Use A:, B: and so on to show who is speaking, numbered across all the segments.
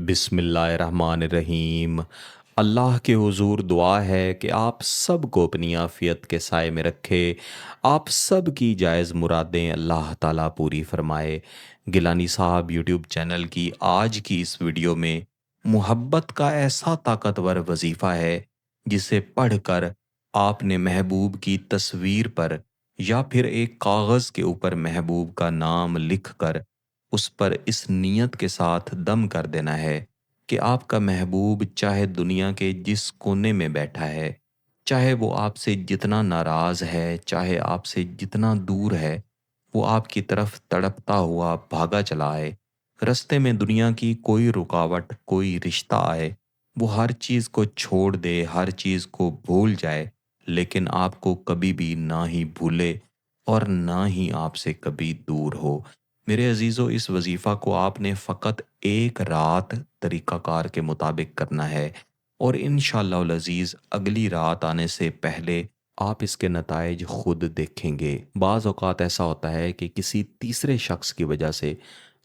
A: बिस्मिल्लाहिर्रहमानिर्रहीम। अल्लाह के हुजूर दुआ है कि आप सब को अपनी आफ़ियत के साए में रखे। आप सब की जायज़ मुरादें अल्लाह ताला पूरी फ़रमाए। गिलानी साहब यूट्यूब चैनल की आज की इस वीडियो में मुहब्बत का ऐसा ताकतवर वजीफ़ा है जिसे पढ़कर आपने महबूब की तस्वीर पर या फिर एक कागज़ के ऊपर महबूब का नाम लिख कर उस पर इस नीयत के साथ दम कर देना है कि आपका महबूब चाहे दुनिया के जिस कोने में बैठा है, चाहे वो आपसे जितना नाराज़ है, चाहे आपसे जितना दूर है, वो आपकी तरफ तड़पता हुआ भागा चला आए। रास्ते में दुनिया की कोई रुकावट, कोई रिश्ता आए, वो हर चीज़ को छोड़ दे, हर चीज़ को भूल जाए, लेकिन आपको कभी भी ना ही भूले और ना ही आपसे कभी दूर हो। मेरे अजीज़ों, इस वजीफ़ा को आपने फ़कत एक रात तरीक़ाकार के मुताबिक करना है और इंशाअल्लाहुल अज़ीज़ अगली रात आने से पहले आप इसके नताइज खुद देखेंगे। बाज़ औक़ात ऐसा होता है कि किसी तीसरे शख्स की वजह से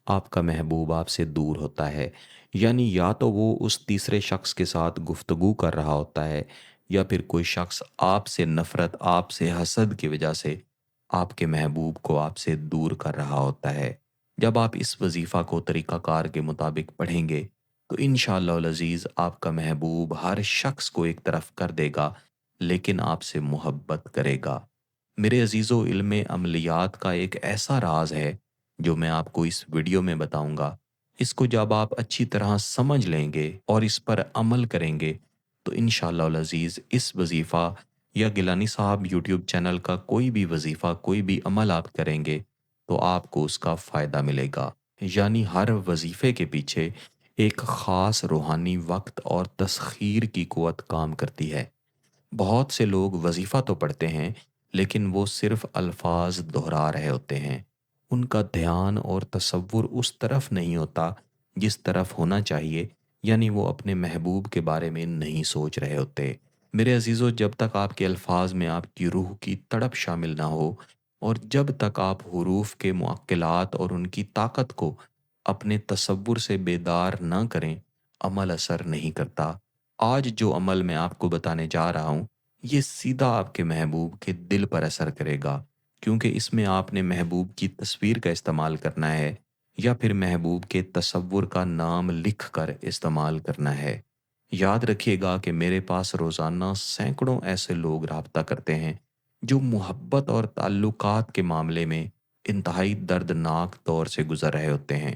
A: आपका महबूब आपसे दूर होता है, यानी या तो वो उस तीसरे शख्स के साथ गुफ्तगू कर रहा होता है या फिर कोई शख्स आपसे नफ़रत, आपसे हसद की वजह से आपके महबूब को आपसे दूर कर रहा होता है। जब आप इस वजीफ़ा को तरीक़ाकार के मुताबिक पढ़ेंगे तो इंशाअल्लाहुल अज़ीज़ आपका महबूब हर शख्स को एक तरफ कर देगा, लेकिन आपसे मोहब्बत करेगा। मेरे अज़ीज़ों, इल्मे अमलियात का एक ऐसा राज है जो मैं आपको इस वीडियो में बताऊंगा। इसको जब आप अच्छी तरह समझ लेंगे और इस पर अमल करेंगे तो इंशाअल्लाहुल अज़ीज़ इस वजीफ़ा या गिलानी साहब यूट्यूब चैनल का कोई भी वजीफ़ा, कोई भी अमल आप करेंगे तो आपको उसका फ़ायदा मिलेगा। यानी हर वजीफ़े के पीछे एक ख़ास रूहानी वक्त और तस्ख़ीर की क़ुव्वत काम करती है। बहुत से लोग वजीफ़ा तो पढ़ते हैं, लेकिन वो सिर्फ़ अल्फ़ाज़ दोहरा रहे होते हैं। उनका ध्यान और तसव्वुर उस तरफ नहीं होता जिस तरफ होना चाहिए, यानी वो अपने महबूब के बारे में नहीं सोच रहे होते। मेरे अज़ीज़ों, जब तक आपके अल्फ़ाज़ में आपकी रूह की तड़प शामिल ना हो और जब तक आप हुरूफ़ के मुअक्किलात और उनकी ताकत को अपने तसव्वुर से बेदार ना करें, अमल असर नहीं करता। आज जो अमल मैं आपको बताने जा रहा हूँ, ये सीधा आपके महबूब के दिल पर असर करेगा, क्योंकि इसमें आपने महबूब की तस्वीर का इस्तेमाल करना है या फिर महबूब के तसव्वुर का नाम लिख कर इस्तेमाल करना है। याद रखिएगा कि मेरे पास रोज़ाना सैकड़ों ऐसे लोग राब्ता करते हैं जो मोहब्बत और ताल्लुकात के मामले में इंतहाई दर्दनाक दौर से गुज़र रहे होते हैं।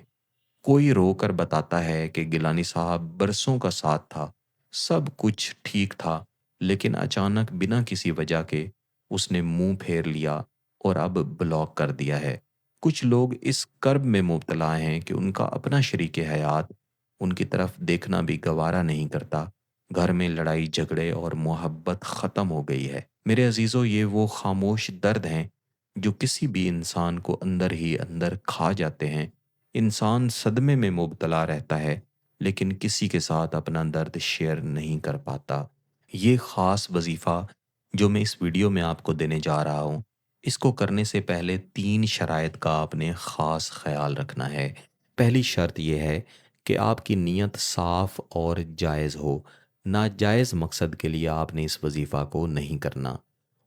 A: कोई रोकर बताता है कि गिलानी साहब बरसों का साथ था, सब कुछ ठीक था, लेकिन अचानक बिना किसी वजह के उसने मुंह फेर लिया और अब ब्लॉक कर दिया है। कुछ लोग इस कर्ब में मुब्तला हैं कि उनका अपना शरीक हयात उनकी तरफ देखना भी गवारा नहीं करता। घर में लड़ाई झगड़े और मोहब्बत ख़त्म हो गई है। मेरे अजीज़ों, ये वो खामोश दर्द हैं जो किसी भी इंसान को अंदर ही अंदर खा जाते हैं। इंसान सदमे में मुब्तला रहता है, लेकिन किसी के साथ अपना दर्द शेयर नहीं कर पाता। ये ख़ास वजीफ़ा जो मैं इस वीडियो में आपको देने जा रहा हूँ, इसको करने से पहले 3 शराइत का आपने ख़ास ख़्याल रखना है। पहली शर्त यह है कि आपकी नीयत साफ़ और जायज़ हो। नाजायज़ मकसद के लिए आपने इस वजीफ़ा को नहीं करना।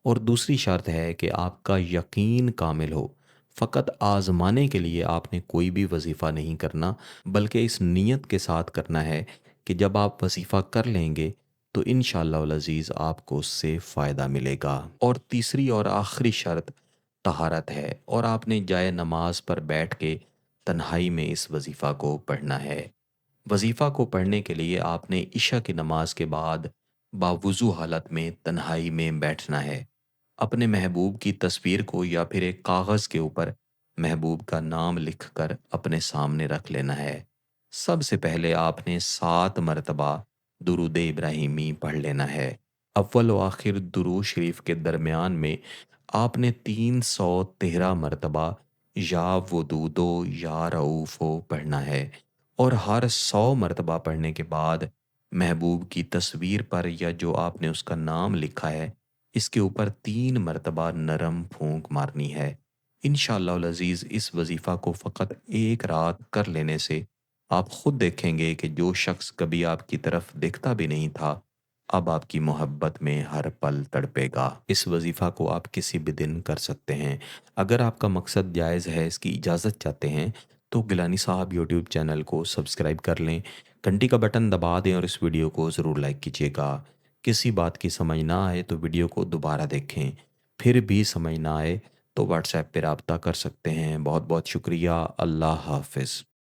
A: और दूसरी शर्त है कि आपका यकीन कामिल हो। फ़कत आज़माने के लिए आपने कोई भी वजीफ़ा नहीं करना, बल्कि इस नीयत के साथ करना है कि जब आप वजीफ़ा कर लेंगे तो इंशाअल्लाहुल अज़ीज़ आपको उससे फ़ायदा मिलेगा। और तीसरी और आखिरी शर्त तहारत है और आपने जाए नमाज पर बैठ के तन्हाई में इस वजीफ़ा को पढ़ना है। वजीफ़ा को पढ़ने के लिए आपने इशा की नमाज के बाद बावुज़ू हालत में तन्हाई में बैठना है। अपने महबूब की तस्वीर को या फिर एक कागज़ के ऊपर महबूब का नाम लिखकर अपने सामने रख लेना है। सबसे पहले आपने 7 मरतबा दुरूद इब्राहिमी पढ़ लेना है। अव्वल व आखिर दुरूद शरीफ के दरमियान में आपने 313 मरतबा या वदूदो या रऊफ़ो पढ़ना है और हर 100 मरतबा पढ़ने के बाद महबूब की तस्वीर पर या जो आपने उसका नाम लिखा है, इसके ऊपर 3 मरतबा नरम फूंक मारनी है। इंशाअल्लाहुल अज़ीज़ इस वजीफ़ा को फ़कत एक रात कर लेने से आप खुद देखेंगे कि जो शख्स कभी आपकी तरफ देखता भी नहीं था, अब आपकी मोहब्बत में हर पल तड़पेगा। इस वज़ीफ़ा को आप किसी भी दिन कर सकते हैं। अगर आपका मकसद जायज़ है, इसकी इजाज़त चाहते हैं, तो गिलानी साहब यूट्यूब चैनल को सब्सक्राइब कर लें, घंटी का बटन दबा दें और इस वीडियो को ज़रूर लाइक कीजिएगा। किसी बात की समझ ना आए तो वीडियो को दोबारा देखें, फिर भी समझ ना आए तो व्हाट्सएप पे राब्ता कर सकते हैं। बहुत-बहुत शुक्रिया। अल्लाह हाफ़िज़।